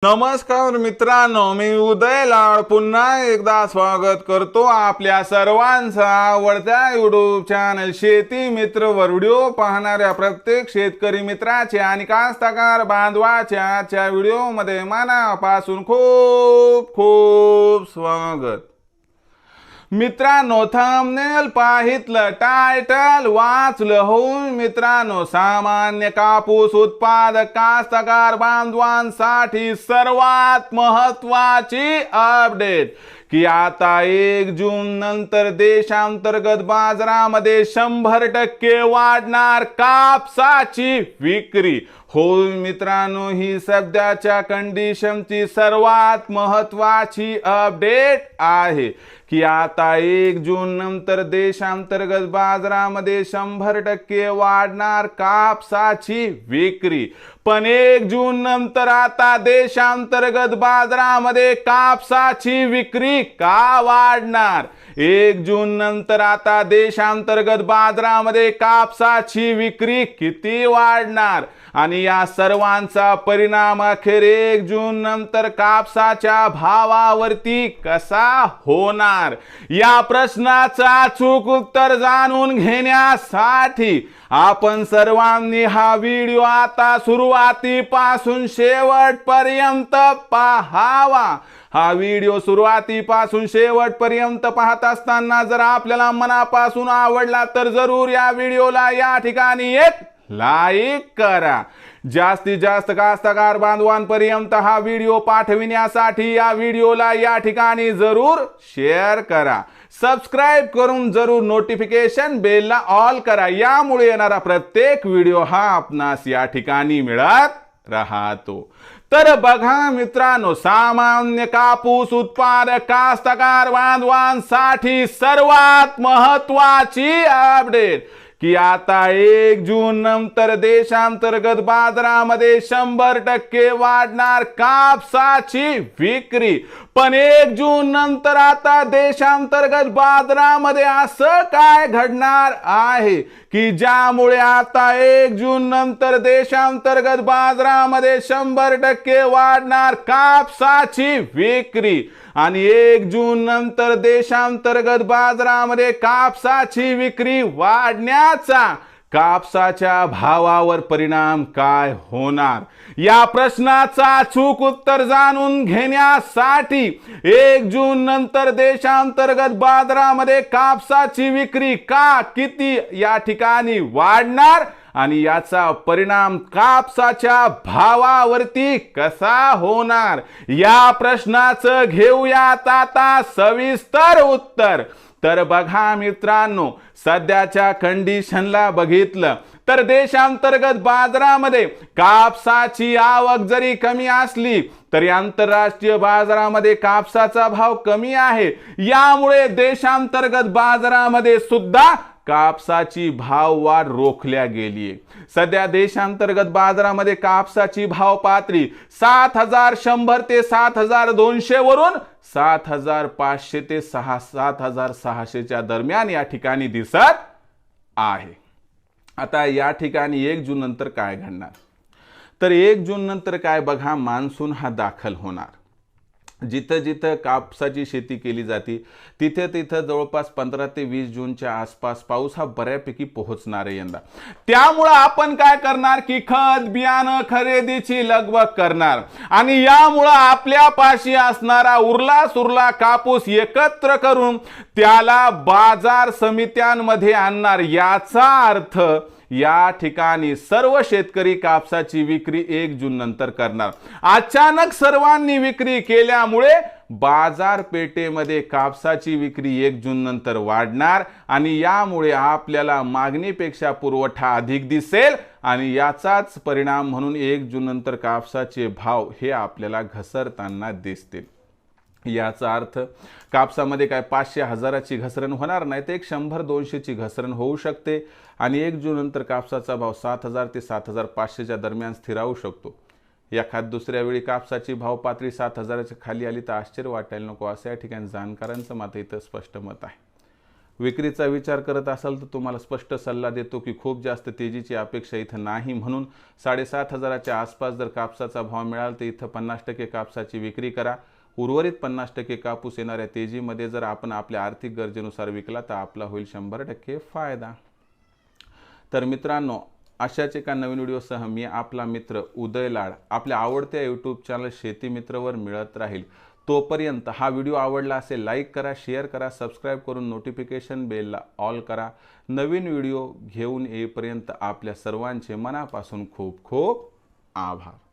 नमस्कार मित्रांनो, मी उदय लाड पुन्हा एकदा स्वागत करतो आपल्या सर्वांचा आवडत्या यूट्यूब चॅनल शेती मित्र वर व्हिडिओ पाहणाऱ्या प्रत्येक शेतकरी मित्राचे आणि कास्तकार बांधवाच्या आजच्या व्हिडिओमध्ये मनापासून खूप खूप स्वागत। मित्रांनो, थंबनेल पाहितलं, टायटल वाचलं होऊन मित्रांनो, सामान्य कापूस उत्पादक कास्तकार बांधवांसाठी सर्वात महत्त्वाची अपडेट की आता 1 जून नंतर देशांतर्गत बाजारामध्ये 100% वाढणार कापसाची विक्री। हो मित्रांनो, ही सध्याच्या कंडिशनची सर्वात महत्त्वाची अपडेट आहे की आता 1 जून नंतर देशांतर्गत बाजारामध्ये 100% वाढणार कापसाची विक्री। पण 1 जून नंतर आता देशांतर्गत बाजारामध्ये कापसाची विक्री का वाढणार? 1 जून नंतर आता देशांतर्गत बाजारामध्ये कापसाची विक्री किती वाढणार आणि या सर्वांचा परिणाम अखेर 1 जून नंतर कापसाच्या भावावरती कसा होणार, या प्रश्नाचं अचूक उत्तर जाणून घेण्यासाठी आपण सर्वांनी हा व्हिडिओ आता सुरुवातीपासून शेवटपर्यंत पाहावा। हा व्हिडिओ सुरुवातीपासून शेवटपर्यंत पाहत असताना जर आपल्याला मनापासून आवडला तर जरूर या व्हिडिओला या ठिकाणी एक लाईक करा। जास्तीत जास्त कास्तकार बांधवांपर्यंत हा व्हिडिओ पाठविण्यासाठी या व्हिडिओला या ठिकाणी जरूर शेअर करा। सबस्क्राइब करून जरूर नोटिफिकेशन बेलला ऑल करा, यामुळे येणारा प्रत्येक व्हिडिओ हा आपणास या ठिकाणी मिळत राहतो। तर बघा मित्रांनो, सामान्य कापूस उत्पादक कास्तकार बांधवांसाठी सर्वात महत्त्वाची अपडेट की आता 1 जून नंतर देशांतर्गत बाजारामध्ये 100% वाढणार कापसाची विक्री। पण 1 जून नंतर आता देशांतर्गत बाजारामध्ये असं काय घडणार आहे की ज्यामुळे आता 1 जून नंतर देशांतर्गत बाजारामध्ये 100% वाढणार कापसाची विक्री आणि 1 जून नंतर देशांतर्गत बाजारामध्ये कापसाची विक्री वाढण्याचा कापसाच्या भावावर परिणाम काय होणार, या प्रश्नाचं अचूक उत्तर जाणून घेण्यासाठी 1 जून नंतर देशांतर्गत बाजारामध्ये कापसाची विक्री का, किती या ठिकाणी वाढणार आणि याचा परिणाम कापसाच्या भावावरती कसा होणार, या प्रश्नाचं घेऊयात आता सविस्तर उत्तर। तर बघा मित्रांनो, सध्याच्या कंडिशनला बघितलं तर देशांतर्गत बाजारामध्ये कापसाची आवक जरी कमी असली तरी आंतरराष्ट्रीय बाजारामध्ये कापसाचा भाव कमी आहे, यामुळे देशांतर्गत बाजारामध्ये सुद्धा कापसाची भाववाढ रोखल्या गेली। सध्या देशांतर्गत बाजारामध्ये कापसाची भाव पातळी 7100 ते 7200 वरून 7500 ते 7600 च्या दरम्यान या ठिकाणी दिसत आहे। आता या ठिकाणी 1 जून नंतर काय घडणार, तर 1 जून नंतर काय बघा, मान्सून हा दाखल होणार। जिथं जिथं कापसाची शेती केली जाते तिथे तिथं जवळपास 15 ते 20 जूनच्या आसपास पाऊस हा बऱ्यापैकी पोहोचणार आहे यंदा। त्यामुळे आपण काय करणार की खत बियाणं खरेदीची लगबग करणार आणि यामुळे आपल्यापाशी असणारा उरला सुरला कापूस एकत्र करून त्याला बाजार समित्यांमध्ये आणणार। याचा अर्थ या ठिकाणी सर्व शेतकरी कापसाची विक्री 1 जून नंतर करणार। अचानक सर्वांनी विक्री केल्यामुळे बाजारपेठेमध्ये कापसाची विक्री 1 जून नंतर वाढणार आणि यामुळे आपल्याला मागणीपेक्षा पुरवठा अधिक दिसेल आणि याचाच परिणाम म्हणून 1 जून नंतर कापसाचे भाव हे आपल्याला घसरताना दिसतील। याचा अर्थ कापसामध्ये काय 500-1000ची घसरण होणार नाही, तर 100-200ची घसरण होऊ शकते आणि 1 जून नंतर कापसाचा भाव 7000 ते 7500च्या दरम्यान स्थिरावू शकतो। एखाद दुसऱ्या वेळी कापसाची भाव पातळी 7000च्या खाली आली तर आश्चर्य वाटायला नको, असं या ठिकाणी जाणकारांचं मात्र इथं स्पष्ट मत आहे। विक्रीचा विचार करत असाल तर तुम्हाला स्पष्ट सल्ला देतो की खूप जास्त तेजीची अपेक्षा इथं नाही, म्हणून 7,500च्या आसपास जर कापसाचा भाव मिळाला तर इथं 50% कापसाची विक्री करा. उर्वरित 50% कापूस येणाऱ्या तेजीमध्ये जर आपण आपल्या आर्थिक गरजेनुसार विकला तर आपला होईल 100% फायदा. तर मित्रांनो, अशाच एका नवीन व्हिडिओसह मी आपला मित्र उदय लाड आपल्या आवडत्या यूट्यूब चॅनल शेती मित्रवर मिळत राहील. तोपर्यंत हा व्हिडिओ आवडला असेल लाईक करा, शेअर करा, सबस्क्राईब करून नोटिफिकेशन बेलला ऑल करा. नवीन व्हिडिओ घेऊन येईपर्यंत आपल्या सर्वांचे मनापासून खूप खूप आभार.